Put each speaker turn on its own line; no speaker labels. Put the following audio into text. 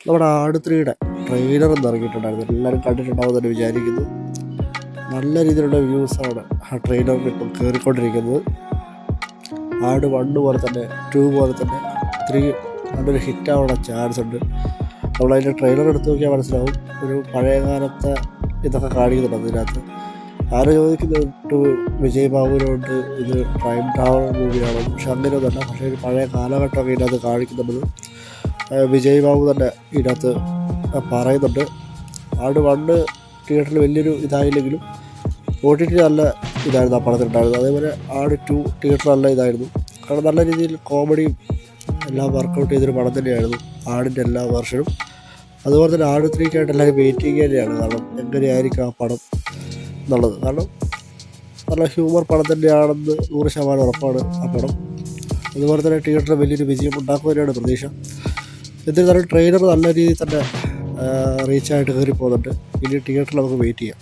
നമ്മുടെ ആട് 3യുടെ ട്രെയിലർ ഒന്ന് ഇറങ്ങിയിട്ടുണ്ടായിരുന്നു. എല്ലാവരും കണ്ടിട്ടുണ്ടാവുമെന്ന് വിചാരിക്കുന്നു. നല്ല രീതിയിലുള്ള വ്യൂസാണ് ആ ട്രെയിലറിൽ ഇപ്പം കയറിക്കൊണ്ടിരിക്കുന്നത്. ആട് 1 പോലെ തന്നെ 2 പോലെ തന്നെ 3 നല്ലൊരു ഹിറ്റാവാനുള്ള ചാൻസ് ഉണ്ട്. നമ്മളതിൻ്റെ ട്രെയിലർ എടുത്ത് നോക്കിയാൽ മനസ്സിലാവും. ഒരു പഴയ കാലത്തെ ഇതൊക്കെ കാണിക്കുന്നുണ്ട് അതിനകത്ത്. ആരോ ചോദിക്കുന്നുണ്ട് വിജയ് ബാബുവിനോട് ഇത് ടൈം ട്രാവൽ മൂവിയാണോ? പക്ഷെ അങ്ങനെയൊന്നുമല്ല. പക്ഷേ ഒരു പഴയ കാലഘട്ടമൊക്കെ ഇതിനകത്ത് കാണിക്കുന്നുണ്ട്. വിജയ് ബാബു തന്നെ ഇതിനകത്ത് പറയുന്നുണ്ട്. ആട് 1 തിയേറ്ററിൽ വലിയൊരു ഇതായില്ലെങ്കിലും OTT നല്ല ഇതായിരുന്നു ആ പടത്തിലുണ്ടായിരുന്നത്. അതേപോലെ ആട് 2 തിയേറ്റർ നല്ല ഇതായിരുന്നു. കാരണം നല്ല രീതിയിൽ കോമഡിയും എല്ലാം വർക്കൗട്ട് ചെയ്തൊരു പടം തന്നെയായിരുന്നു ആടിൻ്റെ എല്ലാ വേർഷനും. അതുപോലെ തന്നെ ആട് 3ക്കായിട്ട് എല്ലാവരും വെയിറ്റിംഗ് തന്നെയാണ്. കാരണം എങ്ങനെയായിരിക്കും ആ പടം എന്നുള്ളത്. കാരണം നല്ല ഹ്യൂമർ പടം തന്നെയാണെന്ന് 100% ഉറപ്പാണ് ആ പടം. അതുപോലെ തന്നെ തിയേറ്ററിൽ വലിയൊരു വിജയം ഉണ്ടാക്കുക തന്നെയാണ് പ്രതീക്ഷ. എന്നിരുന്നാലും ട്രെയിലർ നല്ല രീതിയിൽ തന്നെ റീച്ചായിട്ട് കയറി പോകുന്നുണ്ട്. ഇനി തിയേറ്ററിൽ നമുക്ക് വെയിറ്റ് ചെയ്യാം.